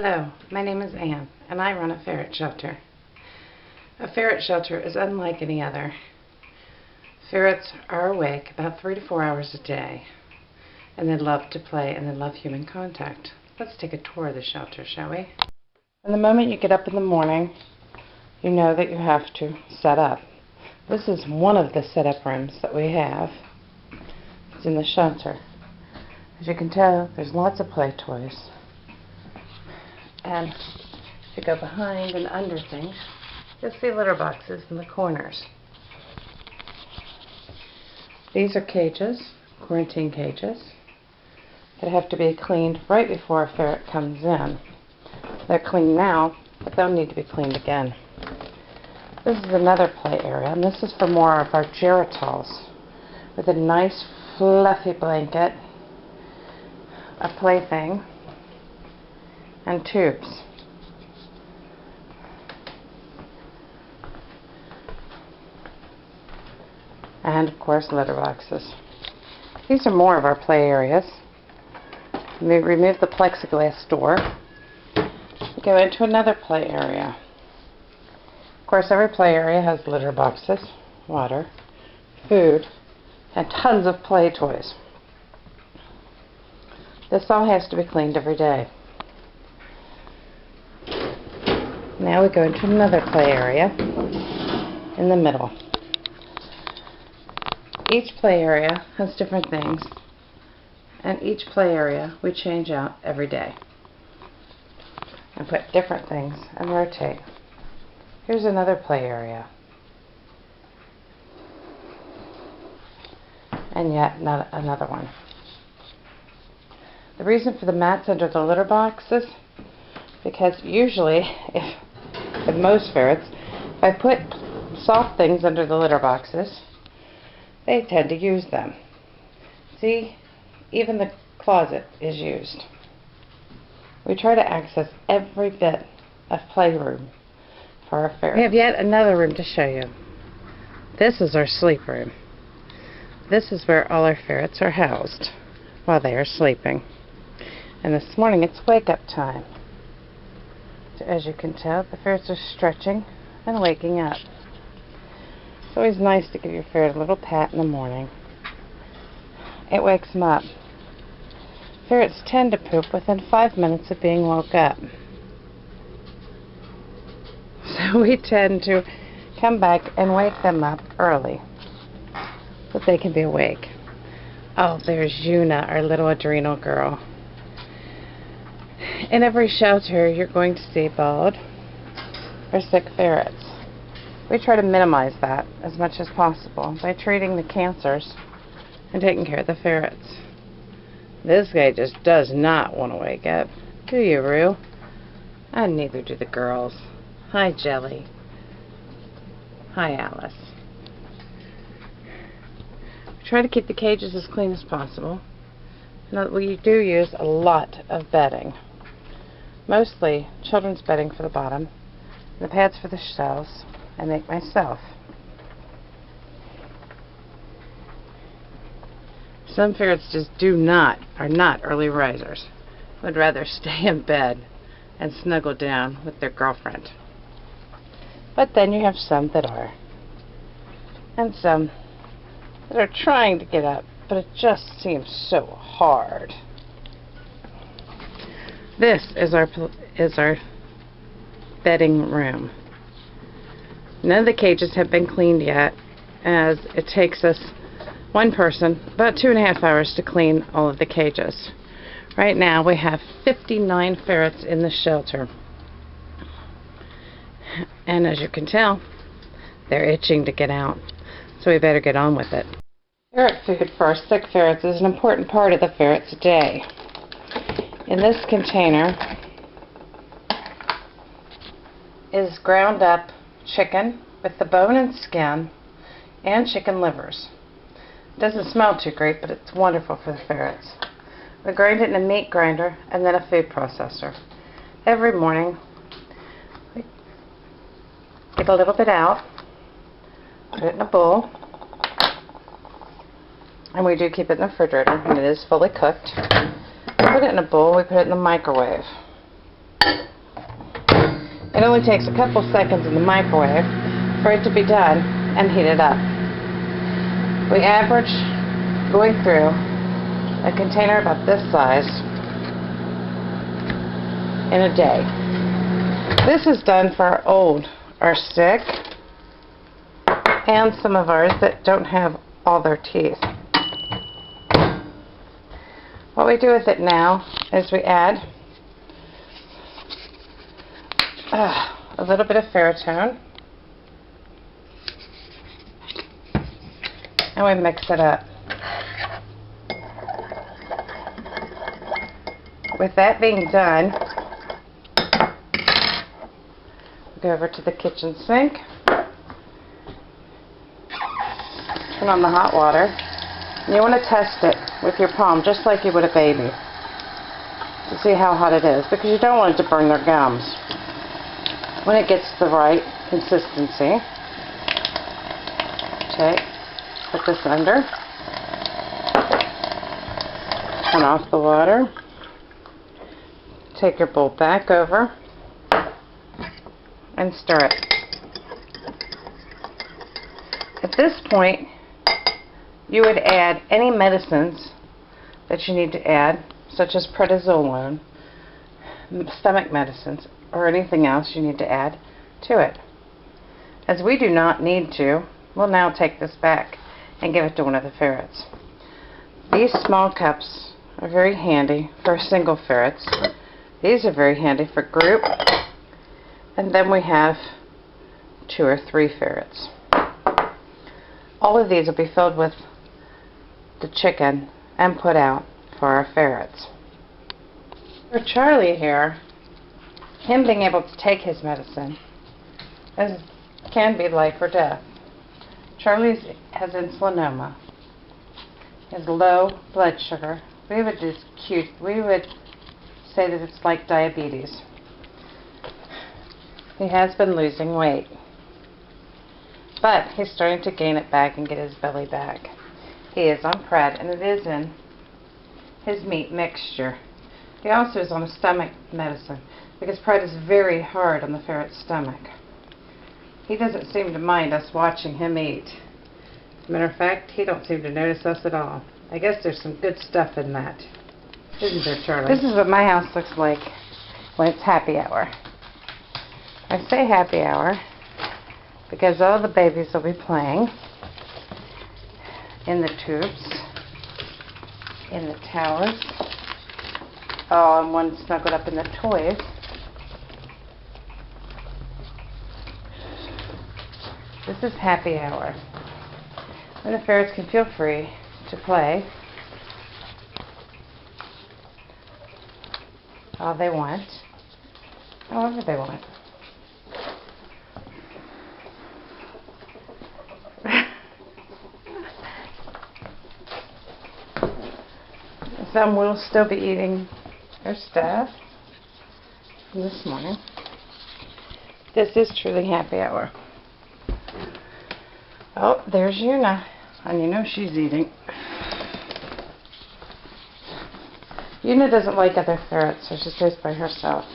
Hello, my name is Anne, and I run a ferret shelter. A ferret shelter is unlike any other. Ferrets are awake about 3 to 4 hours a day, and they love to play and they love human contact. Let's take a tour of the shelter, shall we? From the moment you get up in the morning, you know that you have to set up. This is one of the setup rooms that we have. It's in the shelter. As you can tell, there's lots of play toys. And if you go behind and under things, you'll see litter boxes in the corners. These are cages, quarantine cages, that have to be cleaned right before a ferret comes in. They're clean now, but they'll need to be cleaned again. This is another play area, and this is for more of our geritals, with a nice fluffy blanket, a plaything, and tubes. And of course litter boxes. These are more of our play areas. We remove the plexiglass door. We go into another play area. Of course, every play area has litter boxes, water, food, and tons of play toys. This all has to be cleaned every day. Now we go into another play area in the middle. Each play area has different things, and each play area we change out every day and put different things and rotate. Here's another play area, and yet another one. The reason for the mats under the litter boxes, because usually, with most ferrets, if I put soft things under the litter boxes, they tend to use them. See, even the closet is used. We try to access every bit of playroom for our ferrets. We have yet another room to show you. This is our sleep room. This is where all our ferrets are housed while they are sleeping. And this morning it's wake up time. So as you can tell, the ferrets are stretching and waking up. It's always nice to give your ferret a little pat in the morning. It wakes them up. Ferrets tend to poop within 5 minutes of being woke up. So we tend to come back and wake them up early so they can be awake. Oh, there's Yuna, our little adrenal girl. In every shelter, you're going to see bald or sick ferrets. We try to minimize that as much as possible by treating the cancers and taking care of the ferrets. This guy just does not want to wake up. Do you, Rue? And neither do the girls. Hi, Jelly. Hi, Alice. We try to keep the cages as clean as possible. And we do use a lot of bedding. Mostly children's bedding for the bottom, and the pads for the shelves, I make myself. Some ferrets just are not early risers. Would rather stay in bed and snuggle down with their girlfriend. But then you have some that are, and some that are trying to get up, but it just seems so hard. This is our bedding room. None of the cages have been cleaned yet, as it takes us one person about 2.5 hours to clean all of the cages. Right now we have 59 ferrets in the shelter, and as you can tell, they're itching to get out, so we better get on with it. Ferret food for our sick ferrets is an important part of the ferret's day. In this container is ground up chicken with the bone and skin and chicken livers. It doesn't smell too great, but it's wonderful for the ferrets. We grind it in a meat grinder and then a food processor. Every morning we get a little bit out, put it in a bowl, and we do keep it in the refrigerator, and it is fully cooked. We put it in a bowl, we put it in the microwave. It only takes a couple seconds in the microwave for it to be done and heated up. We average going through a container about this size in a day. This is done for our old, our sick, and some of ours that don't have all their teeth. What we do with it now is we add a little bit of Ferritone, and we mix it up. With that being done, go over to the kitchen sink, turn on the hot water, and you want to test it with your palm just like you would a baby to see how hot it is, because you don't want it to burn their gums. When it gets the right consistency, okay, put this under, turn off the water, take your bowl back over, and stir it. At this point, you would add any medicines that you need to add, such as prednisolone, stomach medicines, or anything else you need to add to it. As we do not need to, we'll now take this back and give it to one of the ferrets. These small cups are very handy for single ferrets. These are very handy for group. And then we have 2 or 3 ferrets. All of these will be filled with the chicken and put out for our ferrets. For Charlie here, him being able to take his medicine can be life or death. Charlie has insulinoma. He has low blood sugar. We would say that it's like diabetes. He has been losing weight, but he's starting to gain it back and get his belly back. He is on Pred, and it is in his meat mixture. He also is on a stomach medicine because Pred is very hard on the ferret's stomach. He doesn't seem to mind us watching him eat. As a matter of fact, he don't seem to notice us at all. I guess there's some good stuff in that. Isn't there, Charlie? This is what my house looks like when it's happy hour. I say happy hour because all the babies will be playing in the tubes, in the towers, and one snuggled up in the toys. This is happy hour, when the ferrets can feel free to play all they want, however they want. Some will still be eating their stuff from this morning. This is truly happy hour. Oh, there's Una, and you know she's eating. Una doesn't like other ferrets, so she stays by herself.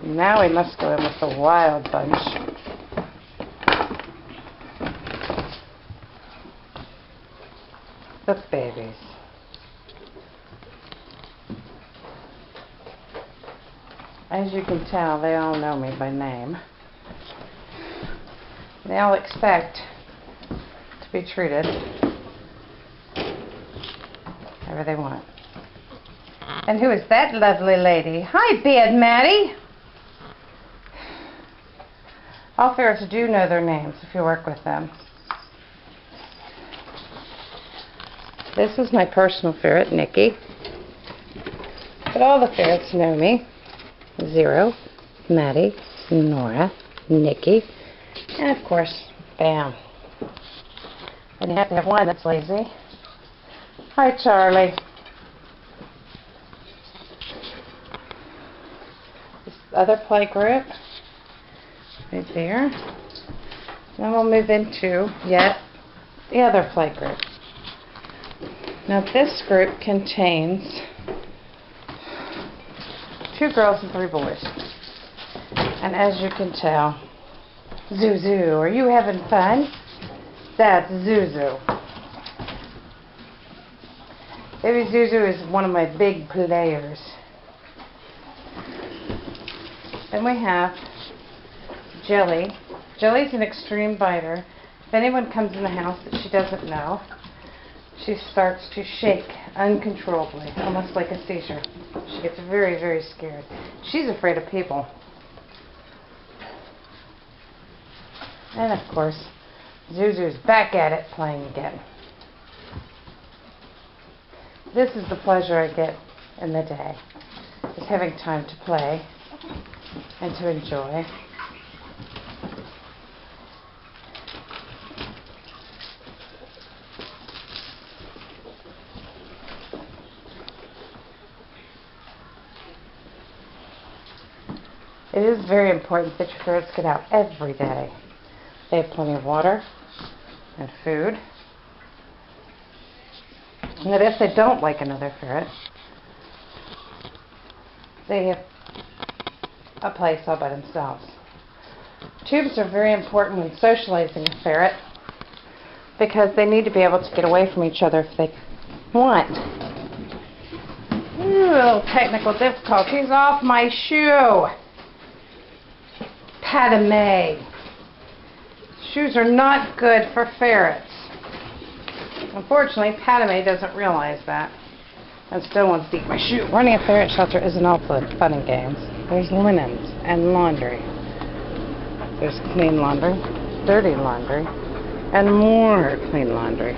Now we must go in with the wild bunch. The babies. As you can tell, they all know me by name. They all expect to be treated however they want. And who is that lovely lady? Hi, Bed Maddie. All ferrets do know their names if you work with them. This is my personal ferret, Nikki. But all the ferrets know me. Zero, Maddie, Nora, Nikki, and of course, Bam. And you have to have one that's lazy. Hi, Charlie. This other play group, right there. Then we'll move into yet the other play group. Now this group contains 2 girls and 3 boys. And as you can tell, Zuzu, are you having fun? That's Zuzu. Baby Zuzu is one of my big players. Then we have Jelly. Jelly's an extreme biter. If anyone comes in the house that she doesn't know, she starts to shake uncontrollably, almost like a seizure. She gets very, very scared. She's afraid of people. And of course, Zuzu's back at it playing again. This is the pleasure I get in the day, is having time to play and to enjoy. It is very important that your ferrets get out every day. They have plenty of water and food. And that if they don't like another ferret, they have a place all by themselves. Tubes are very important when socializing a ferret because they need to be able to get away from each other if they want. Ooh, little technical difficulties. Off my shoe. Padme. Shoes are not good for ferrets. Unfortunately, Padme doesn't realize that and still wants to eat my shoe. Running a ferret shelter isn't all fun and games. There's linens and laundry. There's clean laundry, dirty laundry, and more clean laundry.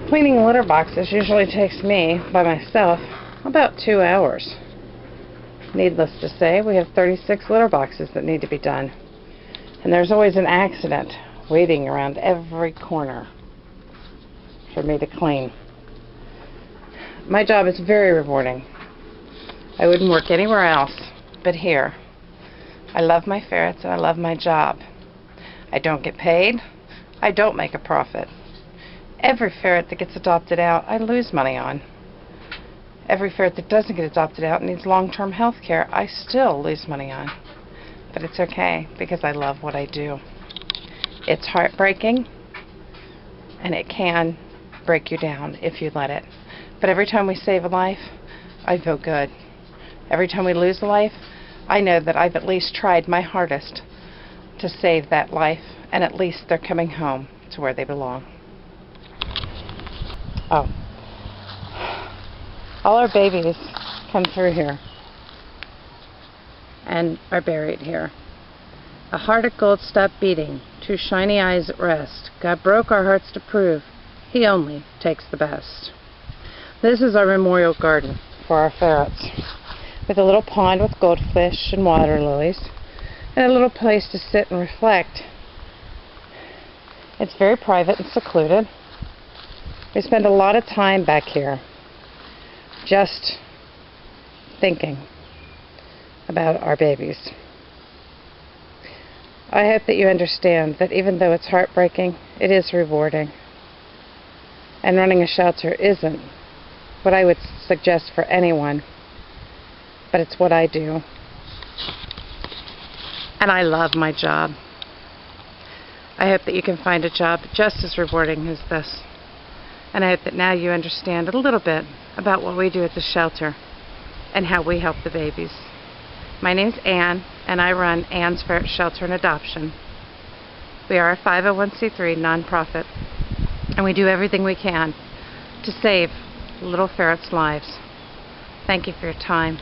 Cleaning litter boxes usually takes me, by myself, about 2 hours. Needless to say, we have 36 litter boxes that need to be done. And there's always an accident waiting around every corner for me to clean. My job is very rewarding. I wouldn't work anywhere else but here. I love my ferrets and I love my job. I don't get paid. I don't make a profit. Every ferret that gets adopted out, I lose money on. Every ferret that doesn't get adopted out and needs long-term health care, I still lose money on. But it's okay because I love what I do. It's heartbreaking and it can break you down if you let it. But every time we save a life, I feel good. Every time we lose a life, I know that I've at least tried my hardest to save that life, and at least they're coming home to where they belong. Oh. All our babies come through here and are buried here. A heart of gold stopped beating, 2 shiny eyes at rest. God broke our hearts to prove He only takes the best. This is our memorial garden for our ferrets, with a little pond with goldfish and water lilies, and a little place to sit and reflect. It's very private and secluded. We spend a lot of time back here just thinking about our babies. I hope that you understand that even though it's heartbreaking, it is rewarding. And running a shelter isn't what I would suggest for anyone, but it's what I do. And I love my job. I hope that you can find a job just as rewarding as this. And I hope that now you understand a little bit about what we do at the shelter and how we help the babies. My name's Ann, and I run Ann's Ferret Shelter and Adoption. We are a 501c3 nonprofit, and we do everything we can to save little ferrets' lives. Thank you for your time.